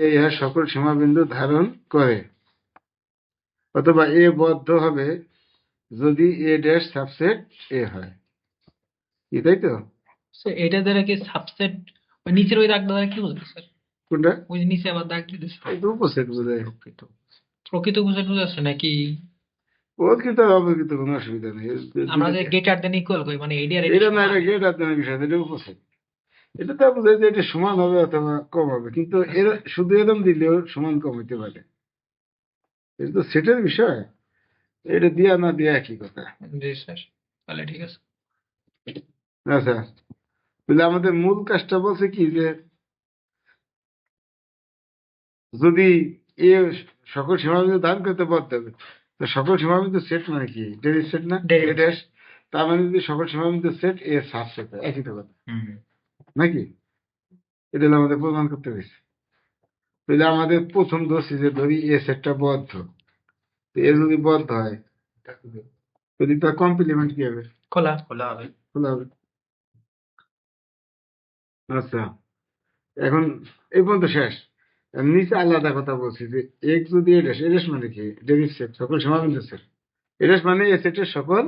এ ইহার সকল সীমাবিন্দু ধারণ করে, অথবা এ বদ্ধ হবে যদি এ ড্যাশ সাবসেট এ হয়, কি তাই তো? এটা দ্বারা কি সাবসেট, ওই নিচের ওই দাগ দ্বারা কি বলতে স্যার? কোনটা? ওই যে নিচে আবার দাগ দিতেছে, এই তো উপসেট বোঝায়। প্রকৃত বুঝে বুঝাচ্ছে নাকি? প্রকৃত আর অপ্রকৃত কোনো অসুবিধা নেই, আমরা যে গ্রেটার দেন ইকুয়াল করি, মানে এডি আর এডি এটা না, সমান। এটা গেট আর বিষয়, এটা উপসেট। এটা তো বোঝায় যে এটা সমান হবে অথবা কম হবে, কিন্তু এর শুধু এরম দিলেও সমান কম হইতে পারে, এটা তো সেটের বিষয়। এটা দিয়া না দিয়া একই কথা। জি স্যার, তাহলে ঠিক আছে। আচ্ছা, তাহলে আমাদের মূল কাজটা বলছে কি, যে যদি এ সকল সীমাবিন্দু ধারণ করতে পারতে হবে, তো সকল সীমাবিন্দু সেট মানে কি, ডেরিভ সেট না, এ ড্যাশ। তার মানে যদি সকল সীমাবিন্দু সেট এ সাবসেট হয়, একই তো কথা নাকি? এটা হলো আমাদের প্রমাণ করতে হয়েছে। তাহলে আমাদের প্রথম ধরছি যে ধরি এ সেটটা বদ্ধ, তো এ যদি বদ্ধ হয়, যদি তার কমপ্লিমেন্ট কি হবে? খোলা খোলা হবে। খোলা হবে। আচ্ছা, এখন এই পর্যন্ত শেষ। আর নিচে আলাদা কথা বলছি যে এক্স যদি এড্যাশ, এড্যাশ মানে কি, ডেরিভ সেট, সকল সীমাবিন্দু সেট। এড্যাশ মানে এ সেটের সকল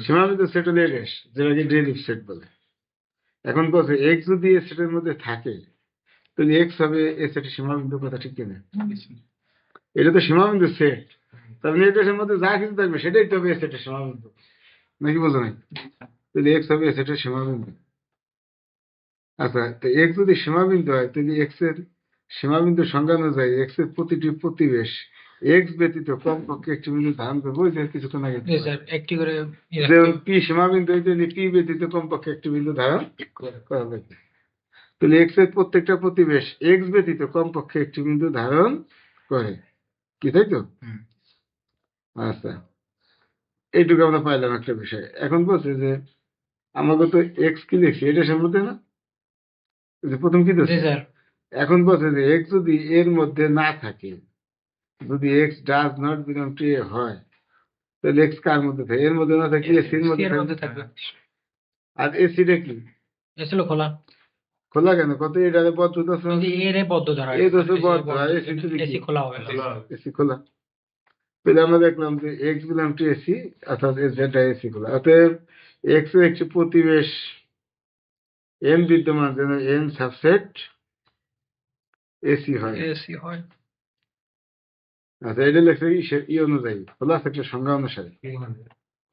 সীমাবিন্দু সেট হলে এড্যাশ, যেটাকে ডেরিভ সেট বলে। এখন বলছে এক্স যদি এ সেটের মধ্যে থাকে, তাহলে এক্স হবে এ সেটের সীমাবিন্দু, কথা ঠিক কিনা? এটা তো সীমাবিন্দু সেট, তার মানে এড্যাশের মধ্যে যা কিছু থাকবে সেটাই তো হবে এ সেটের সীমাবিন্দু, নাকি বোঝো নাই? তাহলে এক্স হবে এ সেটের সীমাবিন্দু। আচ্ছা, তো এক্স যদি সীমাবিন্দু হয়, তাহলে এক্স এর সীমাবিন্দু সংজ্ঞা অনুযায়ী এক্স এর প্রতিটি প্রতিবেশ এক্স ব্যতীত কমপক্ষে একটি বিন্দু ধারণ করবে, ওই যে কিছুক্ষণ আগে জি স্যার, একটি করে যেমন পি সীমাবিন্দু হইতে পি ব্যতীত কমপক্ষে একটি বিন্দু ধারণ করা লাগবে। তাহলে এক্স এর প্রত্যেকটা প্রতিবেশ এক্স ব্যতীত কমপক্ষে একটি বিন্দু ধারণ করে, কি তাই তো? আচ্ছা, এইটুকু আমরা পাইলাম একটা বিষয়। এখন বলছে যে আমাকে তো এক্স কি লিখছি, এটা সম্বন্ধে না, যে প্রথম কি জি দিচ্ছে, স্যার। এখন বলছে যে এক্স যদি এর মধ্যে না থাকে, যদি x does not belong to A হয়, তাহলে এক্স কার মধ্যে থাকে? এর মধ্যে না থাকে, এসির মধ্যে এর মধ্যে থাকবে। থাকবে। আর এসিটা কি? এসিল খোলা। খোলা কেন? কত এটা বদ্ধ দশ, ওই যে এর এ বদ্ধ ধরা এই আছে দশ স্যার, বদ্ধ, আর এসি তো এসি খোলা হবে না। এসি খোলা। তাহলে আমরা দেখলাম যে এক্স বিলং টু এসি, অর্থাৎ যেটা এসি খোলা, অতএব এক্স এর একটি প্রতিবেশ এন বিদ্যমান, যেন এন সাবসেট এসি হয়। এসি হয়। আচ্ছা, এটা লেখছে ই অনুযায়ী, খোলা সেটের সংজ্ঞা অনুসারে।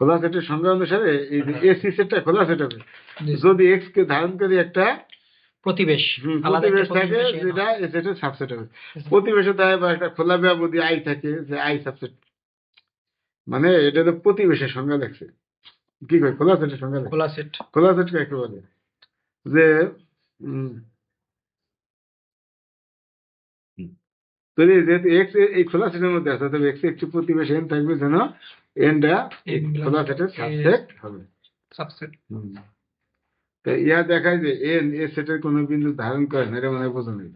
খোলা সেটের সংজ্ঞা অনুসারে এই যে এসি সেটটা খোলা সেট হবে যদি এক্স কে ধারণকারী একটা প্রতিবেশ প্রতিবেশ থাকে, যেটা এ সেটের সাবসেট হবে। প্রতিবেশে থাকে বা একটা খোলা ব্যবধি আই থাকে, যে আই সাবসেট, মানে এটা তো প্রতিবেশের সংজ্ঞা লেখছে। কি কয়, খোলা সেটের সংজ্ঞা লেখছে। খোলা সেট। খোলা সেট কাকে বলে? যে তৈরি, যেহেতু এক্স এই খোলা সেটের মধ্যে আছে, তবে এক্স একটি প্রতিবেশ এন থাকবে, যেন এনটা খোলা সেটের সাবসেট হবে। সাবসেট। তো ইয়া দেখায় যে এন এ সেটের কোনো বিন্দু ধারণ করে না, এটা মনে হয় বোঝা নেই।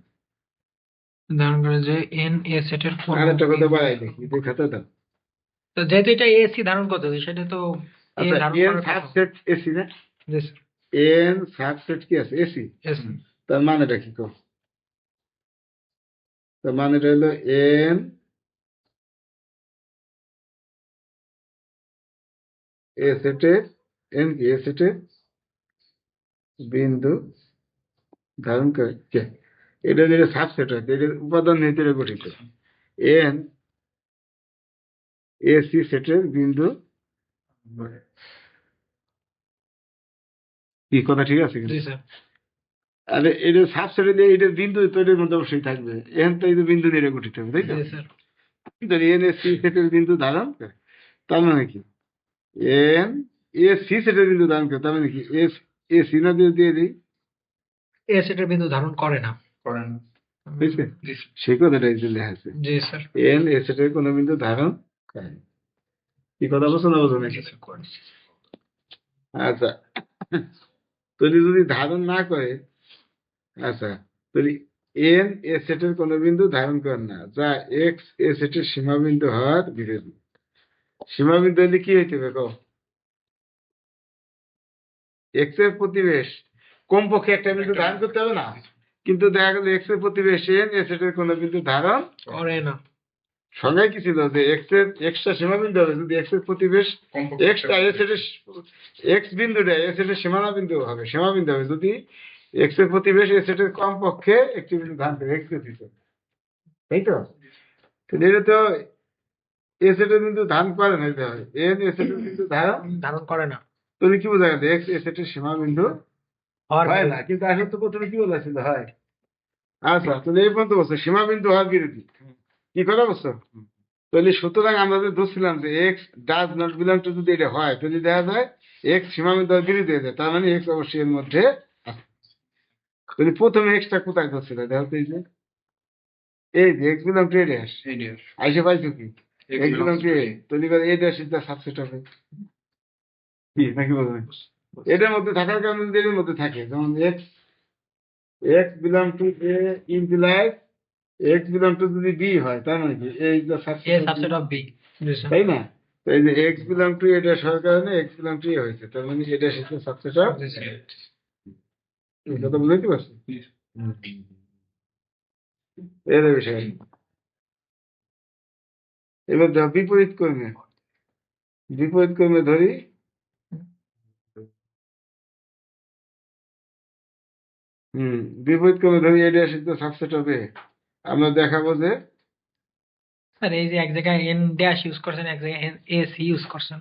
ধারণ করে যে এন এ সেটের কোন, আরেকটা কথা বাড়াই দেখি, দেখাতে দাও। তো যেহেতু এটা এসি ধারণ করতে হবে, সেটা তো এ আচ্ছা, ধারণ এন করার কথা। সাবসেট এসি না? জি স্যার। এন সাবসেট কি আছে? এসি। এসি। তার মানেটা কি কো? তার মানেটা হলো এন এ সেটের, এন কি এ সেটের বিন্দু ধারণ করে কে? এটা যেটা সাবসেট হয়, এটার উপাদান নিয়ে এটা গঠিত। এন এসি সেটের বিন্দু, কি কথা ঠিক আছে জি কিন্তু? স্যার। আরে এটা সাবসেটে দিয়ে এটার বিন্দু তৈরির মধ্যে অবশ্যই থাকবে, এন তো এই বিন্দু নিয়ে গঠিত হবে, তাই তো? জি স্যার। কিন্তু এন এসি সেটের বিন্দু ধারণ করে, তার মানে কি? এন এ সি সেটের বিন্দু ধারণ করে, তার মানে কি এস এ সি না দিয়ে দিয়ে দিই, এ সেটের বিন্দু ধারণ করে না। করে না, বুঝছে? সেই কথাটাই যে লেখা আছে, জি স্যার। এন এ সেটের কোনো বিন্দু ধারণ করে না। কি কথা বলছো না বোঝো নাকি? আচ্ছা, তৈরি যদি ধারণ না করে, আচ্ছা, তৈরি এন এ সেটের কোনো বিন্দু ধারণ করে না, যা এক্স এ সেটের সীমাবিন্দু হওয়ার বিরোধী। সীমাবিন্দু হলে কি হইতে হবে কও? এক্স এর প্রতিবেশ কমপক্ষে একটা বিন্দু ধারণ করতে হবে না? কিন্তু দেখা গেল এক্স এর প্রতিবেশ এন এ সেটের কোনো বিন্দু ধারণ করে না। সংজ্ঞায় কি ছিল যে এক্সটা সীমাবিন্দু হবে যদি এক্স এর প্রতিবেশ এক্সটা এ সেটের এক্স বিন্দুটা এ সেটের সীমানা বিন্দু হবে সীমাবিন্দু হবে যদি এক্স এর প্রতিবেশ এ সেটের কমপক্ষে একটি বিন্দু ধারণ করে এক্স এর ভিতর, তাই তো? তাহলে এটা তো এ সেটের বিন্দু ধারণ করে না, এটা হয় এন এ সেটের বিন্দু ধারণ করে না। তুমি কি বোঝা গেল এক্স এ সেটের সীমাবিন্দু হওয়ার হয় না, কিন্তু আসলে তো প্রথমে কি বলেছিল হয়। আচ্ছা তাহলে এই পর্যন্ত বলছো সীমাবিন্দু হওয়ার বিরোধী, কি কথা বলছো? তাহলে সুতরাং আমরা যে ধরছিলাম যে x does not belong two, যদি এটা হয় তাহলে দেখা যায় এক্স সীমাবিন্দু হওয়ার বিরোধী হয়ে যায়, তার মানে এক্স অবশ্যই এর মধ্যে আছে। তাহলে প্রথমে এক্সটা কোথায় ধরছিল দেখো তো, এই যে x belong to a dash আইসে পাইছো কি এক্স বিলং টু এ, তাহলে a dash is the subset হবে কি নাকি বলবেন? এটার মধ্যে থাকার কারণে যদি এর মধ্যে থাকে, যেমন x x belong to A implies x belong two যদি বি হয় তার মানে কি এই যে এ সাবসেট অফ বি, তাই না? তো এই যে এক্স বিলং টু এটা সবার কারণে এক্স বিলং টু হয়েছে, তার মানে এটা সেটা সাবসেট অফ, কথা বুঝতে পারছি? এর বিষয় এবার যা বিপরীত কর্মে ধরি বিপরীত ক্রমে ধরি এটা সেটা সাবসেট হবে, আমরা দেখাবো যে স্যার এই যে এক জায়গায় এন ড্যাশ ইউজ করছেন, এক জায়গায় এ সি ইউজ করছেন,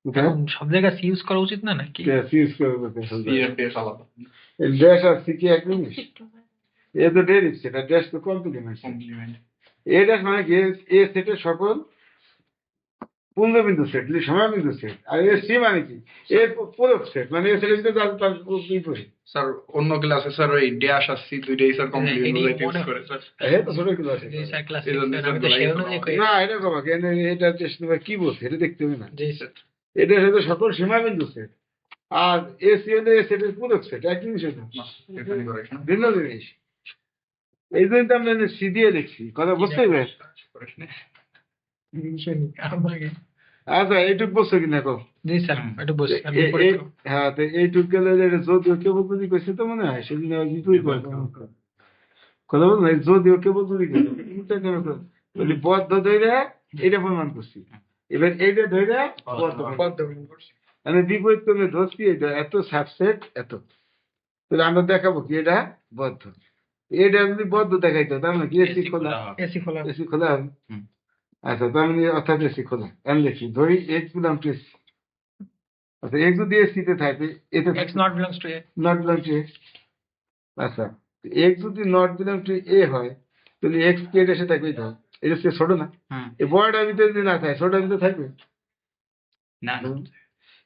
কোথায় সব জায়গায় সি ইউজ করা উচিত না নাকি? ইউজ করবো ড্যাশ আর সি কি এক জিনিস? এ তো ডেরিভ সেট আর ড্যাশ তো কমপ্লিমেন্ট। এ ড্যাশ মানে কি এ সেটের সকল পূর্ণবিন্দু সেট সীমাবিন্দু সেট, আর এ সি মানে কি এ পূরক সেট, মানে এ সেটের ভিতরে তার বিপরীত। স্যার অন্য ক্লাসে স্যার ওই ড্যাশ আর সি দুইটাই স্যার কমপ্লিমেন্ট ইউজ করে স্যার। হ্যাঁ তো ছোট ক্লাস স্যার ক্লাস এই জন্য আমি তো সেই অনুযায়ী করি। না এটা বাবা কেন এটা চেষ্টা কি বলছে এটা দেখতে হবে না, জি স্যার। এটা হচ্ছে সকল সীমাবিন্দু সেট, আর এ সি হলে এ সেটের পূরক সেট, এক জিনিস এটা ভিন্ন জিনিস। এই জন্য তো আমরা সি দিয়ে দেখছি, কথা বুঝতে হবে। আচ্ছা এইটুক বলছো কিনা কো? জি স্যার একটু বসে হ্যাঁ তো এইটুক গেলে যদিও কেবল যদি কইছে তো মনে হয় সেদিন বিপরীত কথা বল না, যদিও কেবল যদি বলি বদ্ধ ধরে এটা প্রমাণ করছি, এবার এইটা ধরে আমি বিপরীত ক্রমে ধরছি এটা এত সাবসেট এত, তাহলে আমরা দেখাবো কি এটা বদ্ধ। এটা যদি বদ্ধ দেখাইতো তার মানে কি এসি খোলা, এসি খোলা হবে। আচ্ছা তার মানে অর্থাৎ এসি খোলা, আমি লিখি ধরি এক্স বিলং টু এসি। আচ্ছা এক্স যদি এসি তে থাকে এতে x not belongs to A, not belong two x. আচ্ছা এক্স যদি নট বিলং টু এ হয় তাহলে এক্স কে এসে থাকবে, তো এটা সে ছোট না, এই বড়টার ভিতরে যদি না থাকে ছোটটার ভিতরে থাকবে না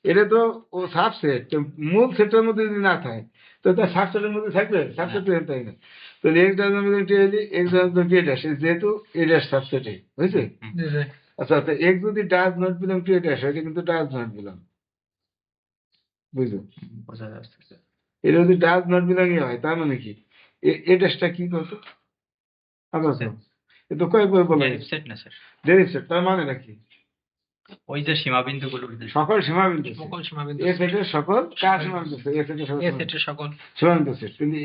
এটা তো ও সাবসেট, মূল সেটের মধ্যে যদি না থাকে তো তার সাবসেটের মধ্যে থাকবে, সাবসেট তাই না? তাহলে x does not belong two x does not a dash, যেহেতু এ ড্যাশ সাবসেটে হয়েছে। আচ্ছা তো এক্স যদি does not belong to a dash হয়, এটা কিন্তু ডাজ নট বিলং, বুঝলো? এটা যদি ডাজ নট বিলং হয় তার মানে কি এ ড্যাশটা কি করতো আবার এ তো কয়েকবার বলা সেট না স্যার, ডেরিভ সেট, তার মানে নাকি ওই যে সীমাবিন্দুগুলো সকল সীমাবিন্দু সকল সীমাবিন্দু এ সেটের সকল কার সীমাবিন্দু সেট, এ সেটের সকল এ সেটের সকল সীমাবিন্দু সেট, কিন্তু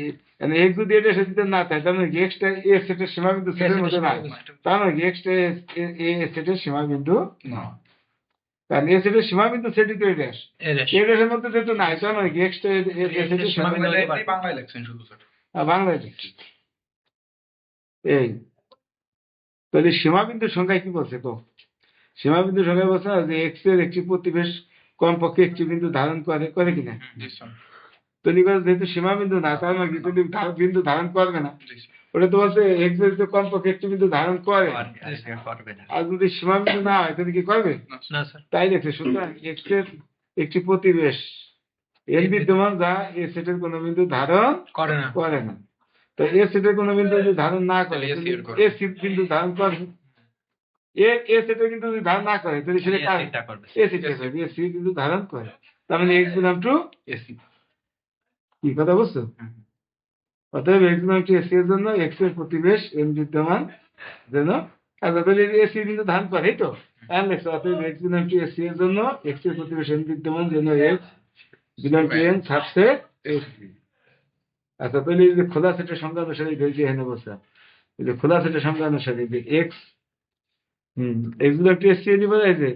এক্স যদি এটা সেটের না থাকে তার মানে কি এক্সটা এ সেটের সীমাবিন্দু সেটের মধ্যে নাই, তার মানে কি এক্সটা এ সেটের সীমাবিন্দু না, কারণ এ সেটের সীমাবিন্দু সেটই তো এ ড্যাশ, এ ড্যাশের মধ্যে যেহেতু নাই তার মানে কি এক্সটা এ সেটের সীমাবিন্দু বাংলায় লেখছেন শুধু স্যার। বাংলায় লিখছি। এই তাহলে সীমাবিন্দুর সংখ্যায় কি বলছে তো? সীমাবিন্দুর সংখ্যায় বলছে না যে এক্স এর একটি প্রতিবেশ কমপক্ষে একটি বিন্দু ধারণ করে কিনা, জি স্যার। তৈরি করে যেহেতু সীমাবিন্দু না তার মানে যদি বিন্দু ধারণ করবে না, ওটা তো বলছে এক্স এর তো কমপক্ষে একটি বিন্দু ধারণ করে, আর যদি সীমাবিন্দু না হয় তাহলে কি করবে না স্যার। তাই দেখছে। সুতরাং এক্স এর একটি প্রতিবেশ এর বিদ্যমান যা এ সেটের কোনো বিন্দু ধারণ করে না, তো এ সেটের কোনো বিন্দু যদি ধারণ না করে এ বিন্দু ধারণ করবে, এ সেটের কিন্তু যদি ধারণ না করে তাহলে সেটা এ সেটটা করবে, এ সি কিন্তু ধারণ করে, তার মানে এক্স বিলং টু এসি, কি কথা বুঝছো? অতএব এক্স বিলং টু এসি এর জন্য এক্স এর প্রতিবেশ এন বিদ্যমান যেন এসি কিন্তু ধারণ করে, এই তো অতএব এক্স বিলং টু এসি এর জন্য এক্স এর প্রতিবেশ এন বিদ্যমান যেন x belong to N subset AC. আচ্ছা তাহলে এই যে খোলা সেটের সংখ্যা অনুসারে এই যে এখানে বসা এই যে খোলা সেটের সংখ্যা অনুসারে এই যে x x belong to S C any বলা যে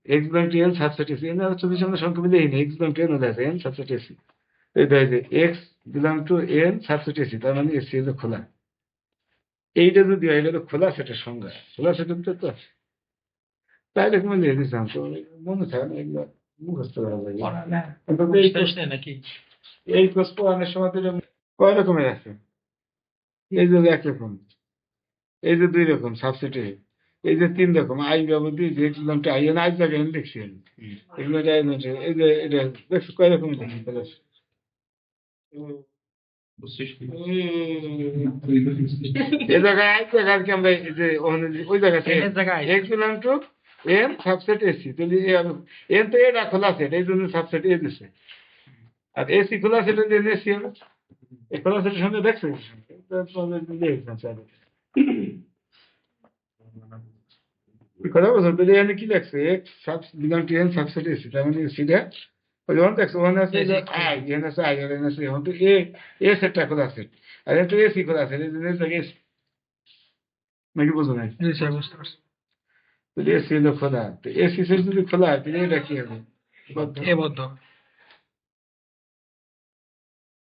x belong to N subset AC N আর চব্বিশ আমরা সংখ্যা মিলে এনে এক্স বিলং টু এন হলে আছে এন সাবসেট এসি এটা যে x belong to N subset AC তার মানে এসি হলো খোলা। এইটা যদি হয় এটা হলো খোলা সেটের সংজ্ঞা, খোলা সেটের ভিতরে তো আছে। তাইলে তুমি লিখে দিচ্ছিলাম তো মনে থাকে না এগুলো মুখস্থ করা যায় পড়া না অন্তত শেষ নেই নাকি এই কোর্স পড়ানোর সময় তো এরকম কয় রকমের আছে, এই যে একরকম, এই যে দুই রকম সাবসেটে, এই যে তিন রকম আই ব্যবধি যে এক্সামটা আই এন আই জায়গায় এনে লিখছি আমি এগুলো এই যে এটা দেখছো কয় রকম লিখি তাহলে বুঝছিস কি? এই জায়গায় আই জায়গায় আর কি আমরা এই যে ওই জায়গাতে এন এর জায়গায় x belong to N subset AC তাহলে এন তো এটা খোলা সেট এই জন্য সাবসেট এ দিছে আর এসি খোলা সেট দিয়ে এসি হবে এই খোলা সেটের সঙ্গে দেখছো কথা বলছো তাহলে এখানে কি লাগছে x sub belong to N subset AC তার মানে সিটা ওই যখন দেখছো ওখানে আছে যে আই এখানে আছে আই এখানে আছে এখন তো এ সেটটা খোলা সেট আর এটা এসি খোলা সেট এই জন্য এসি নাকি বুঝো নাই জি স্যার বুঝতে পারছি তো এসি হলো খোলা তো এসি সেট যদি খোলা হয় তাহলে এটা কি হবে এ বদ্ধ